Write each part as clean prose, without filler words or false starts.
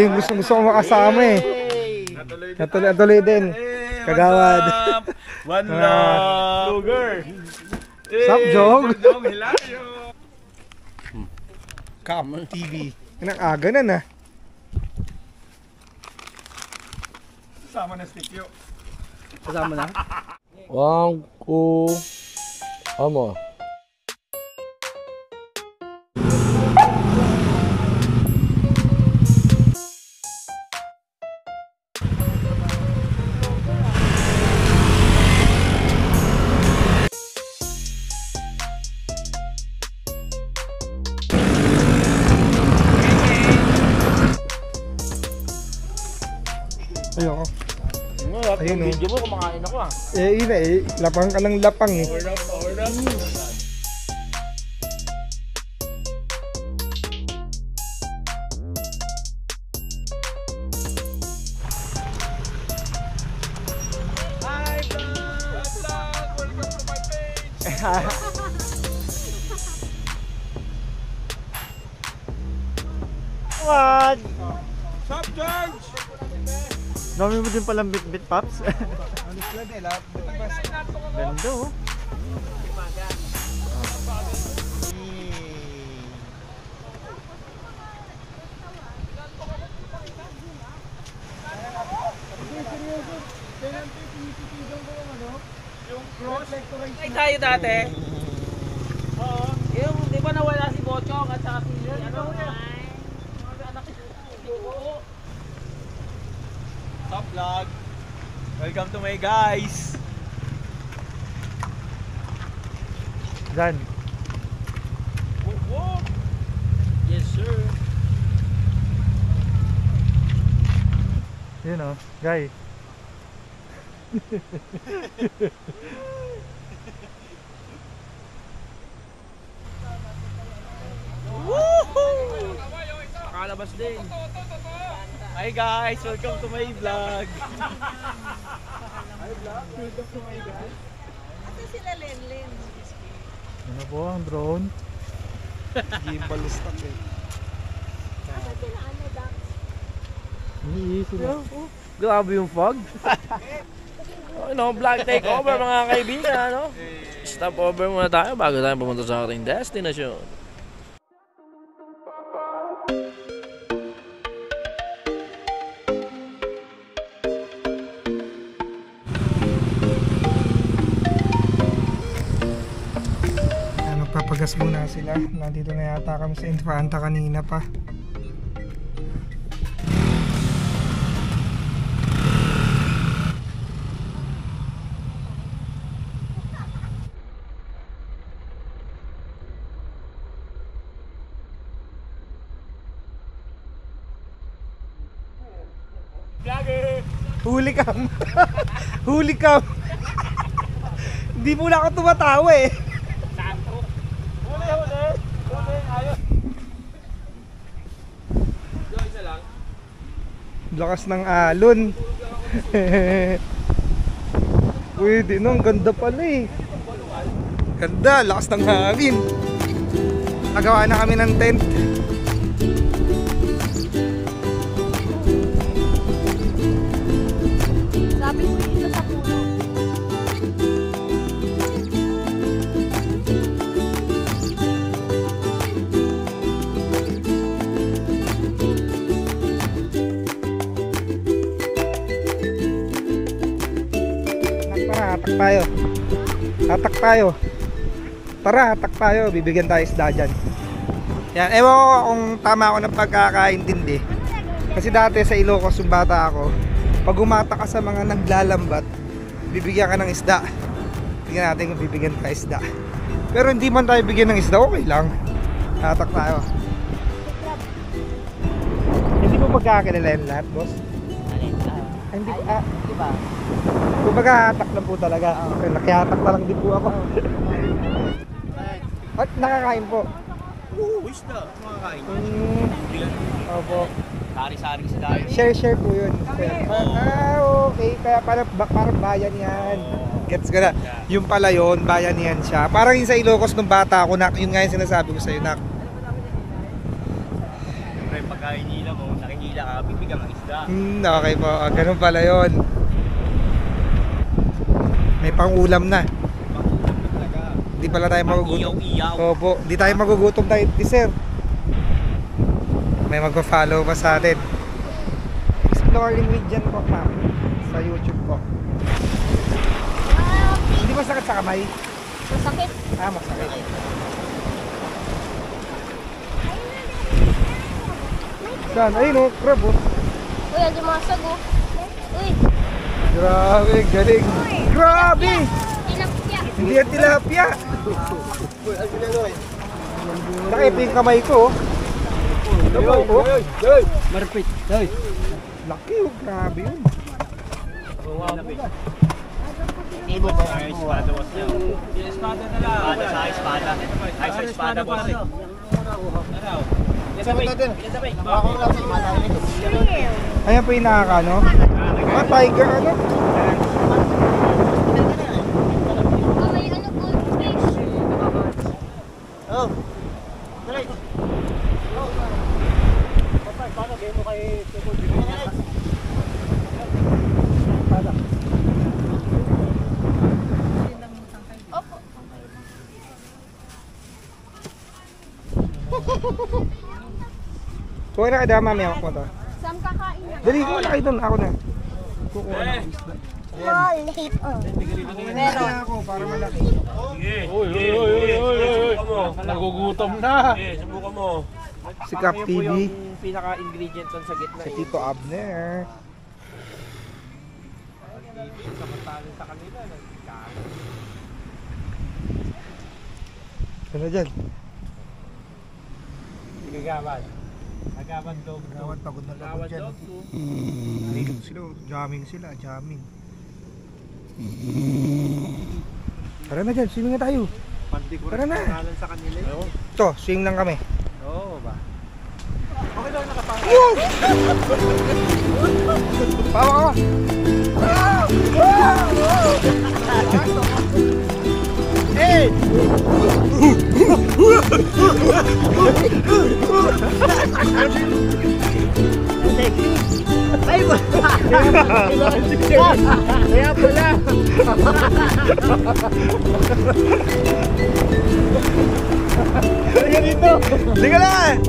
Yung gusto ko makasama eh. Natuloy din. Kagawad. One love. Luger. Sup, Jog? Hilario. Come TV. Aga na. Sama na stikyo. Kasama na? 1, 2, ama. Ayoko. Ayun, video mo, kumakain ako ah. Yun eh. Lapang ka ng lapang eh. Hi vlog! Welcome to my page! What? Sup, George? Dami mo din palang bit-bit, Pops. Ganda oh. Ay tayo dati. Oo. Yung di ba nawala si Bochong at saka si ano? Mga anak ko. Sup, vlog? Welcome to my guys! Dyan. Whoa. Yes sir. Yun oh, guy. Woohoo! Nakalabas din. Hi guys! Welcome to my vlog! Ito sila Lenlen. Ano po ang drone? Gimbal stock eh. Asa sila ano, Dax? Iniisip na. Grabe yung fog. Ano, vlog takeover mga kaibigan, ano? Stop over muna tayo bago tayo pumunta sa ating destination. Magpapagas muna sila. Nandito na yata kami sa Infanta kanina pa. Huli kam. Huli kam. Hindi mo na ako tumatawa eh. Lakas ng alon. Pwede no, ang ganda pala eh. Ganda, lakas ng hangin. Nagawa na kami ng tent. Sabi mo dito sa puno. Hatak tayo. Hatak tayo. Tara, hatak tayo. Bibigyan tayo isda dyan. Yan, ewan ko kung tama ako ng pagkakaintindi. Kasi dati sa Ilocos yung bata ako, pag umata ka sa mga naglalambat, bibigyan ka ng isda. Tingnan natin kung bibigyan tayo isda. Pero hindi man tayo bigyan ng isda, okay lang. Hatak tayo. Hindi mo magkakilala yung lahat, boss? Hindi ko, Diba? kumbaga hatak lang po talaga. Nakihatak na lang din po ako. At nakakain po. Wish na! Makakain. Opo. Sari-sari sa dahil. Share po yun. Okay. Kaya parang bayan yan. Gets ko na. Yung pala yun, bayan yan siya. Parang yung sa Ilocos nung bata ako, yun nga yung sinasabi ko sa'yo, nak. Siyempre, pagkain nila mo, nakikita Maynila ka, bibigyan ng isda. Okay po. Ganun pala yun. May pang-ulam na. Makulam na talaga. Hindi pala tayo magugutom. Iyaw-iyaw. Opo, di tayo magugutom tayo, sir. May magpa-follow pa sa atin. Exploring with Jan po, ma'am. Sa YouTube po. Hindi masakit sa kamay? Masakit. Masakit. Saan? Ayun o, crab o. Uy, ang dumasag oh. Uy, Grabe, galing. Grabe! tilapia. Hindi yan tilapia. Nakita yung kamay ko. Dabaw ko. Marpit. Laki o, grabe yun. Ibo ba? Ay, espada was niya. Yung espada na lang. Espada. Ay, sa espada boss. Ayan po yung nakakano. Tiger ano? Oh, may ano, goldfish. Opo. Kuha na kada mamaya ako to. Saan kakain na? Dali, kuha na kayo doon. Ako na. Kukuha na. Late oh. Meron ako para malaki. Uy. Nagugutom na. Subukan mo. Si Cap TV. Pinaka-ingredient doon sa gitna. Si Tito Abner. Ano dyan? Gagawan. Gagawan dog. Gawan pagod na pagod dyan. Halika sila. Jamming sila. Jamming. Tara na dyan. Swimming na tayo. Tara na. Sa kanila. Ito, swing lang kami. Oo ba? Pawa ka. Kaya pala. Halika dito. Halika na.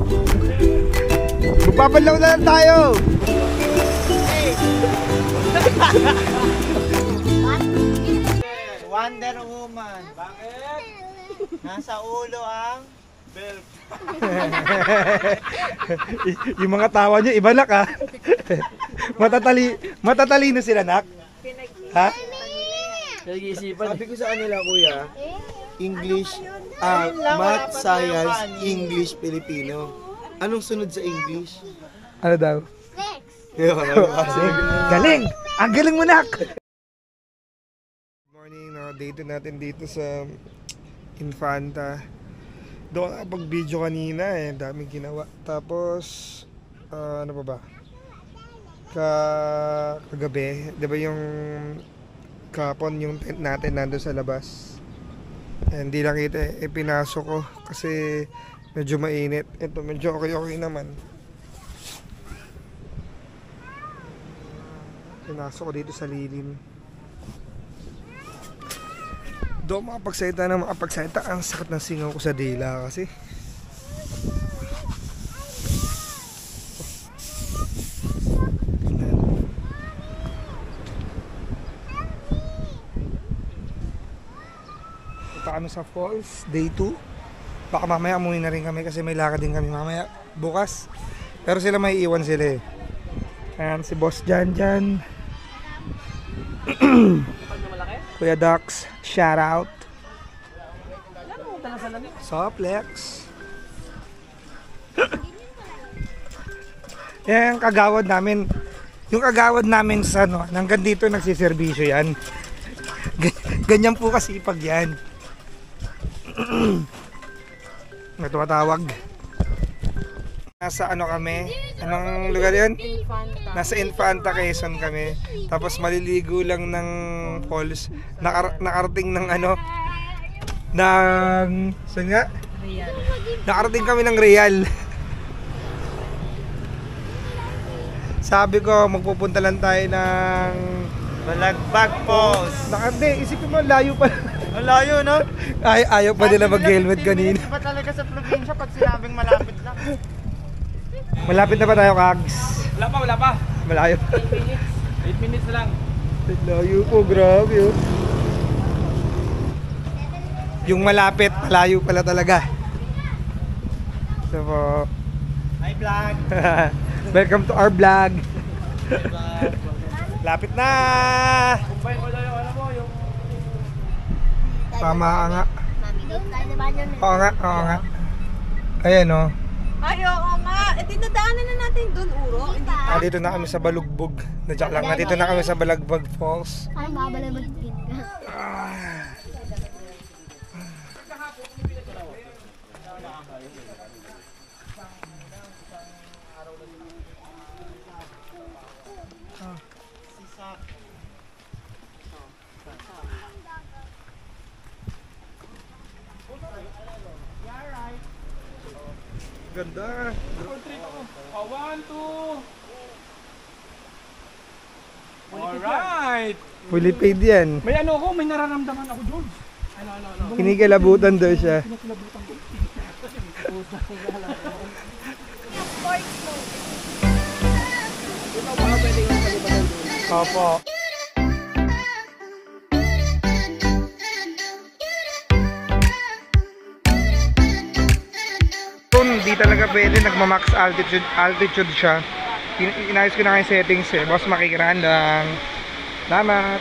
Magpapalaw na lang tayo. Wonder Woman. Bakit? Nasa ulo ang Belt. Yung mga tawa nyo, iba nak ha. Matatalino sila nak. Ha? Sabi ko sa kanila, kuya, English, Math, Science, English, Filipino. Anong sunod sa English? Ano daw? Next. Galing! Ang galing mo nak! Good morning, day 2 natin dito sa Infanta. Doon nakapag-video kanina daming ginawa. Tapos, ano pa ba? Kagabi, di ba yung kapon yung tent natin nandun sa labas. Hindi lang kita pinasok ko kasi medyo mainit. Ito medyo okay naman. Pinasok ko dito sa lilim. Doon makapagsalita na makapagsalita. Ang sakit ng singaw ko sa dila kasi. Punta kami sa falls, day 2. Baka mamaya umuwi na rin kami kasi may lakad din kami mamaya bukas. Pero sila may iwan sila Ayan si Boss Jan. Kuya Dax, shout out. Soplex. Yan kagawad namin. Yung kagawad namin sa hanggang dito nagsiservisyo yan. Ganyan po kasipag yan. Tumatawag. Nasa kami? Anong lugar yun? Infanta. Nasa Infanta, Quezon kami. Tapos maliligo lang ng falls. Nakarating ng saan nga? Real. Nakarating kami ng Real. Sabi ko, magpupunta lang tayo ng Balagbag Falls. Hindi, isipin mo, layo pa. Ang layo, no? Ayaw pa nila mag-helmet kanina. Iba talaga sa probinsya pag sinabing malapit lang. Malapit na ba tayo, Kags? Wala pa. Malayo. 8 minutes lang. Layo po, grabe oh. Yung malapit, malayo pala talaga. So po, Hi, vlog. welcome to our vlog. Lapit na. Kumbay mo daw yung ano mo, yung... Tama nga. Mami, doon tayo na ba dyan? Oo nga. Ayan oh. Ay, oo nga. Eh, dinadaanan na natin doon, Uro. Hindi pa. Dito na kami sa Balugbog. Nadyak lang na dito na kami sa Balagbag Falls. Ay, babalabagin ka. Ganda. 1, 2. Alright. Fully paid yan. May ano ko, may nararamdaman ako, George. Kinikilabutan daw siya. Opo. Hindi talaga pwede, nagma-max altitude siya. Inayos ko na kayo settings eh. Boss, makikiraan lang. Salamat.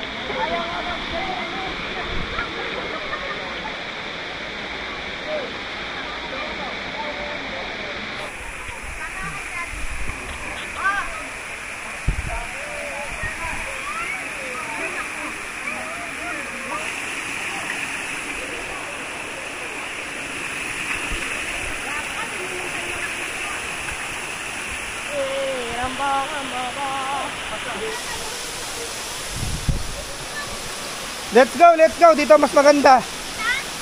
Let's go. Dito mas maganda.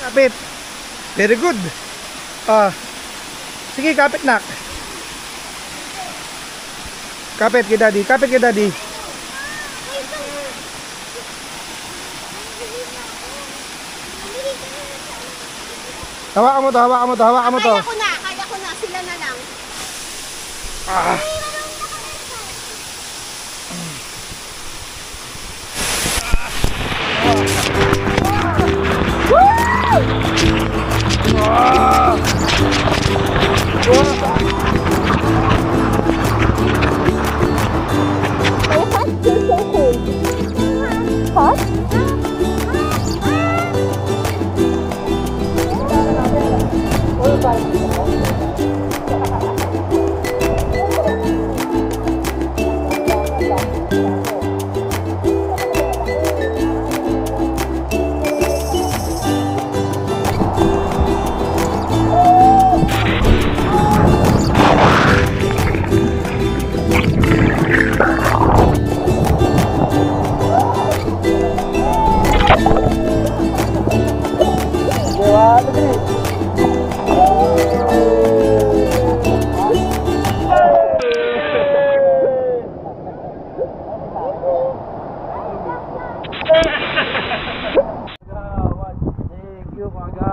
Kapit. Very good. Sige, kapit nak. Kapit kay daddy. Hawakan mo to. Kaya ko na. Sila na lang.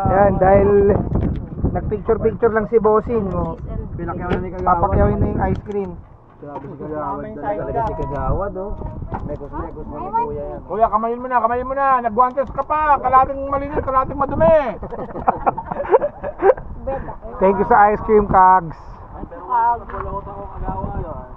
Yan, dahil nagpicture lang si Bossing, no? Papakyawin na yung ice cream. Kuya, kamayin mo na. Nagguantes ka pa. Kalating malinis, kalating madumi. Thank you sa ice cream, Kags. Pero wala ko agawa yun.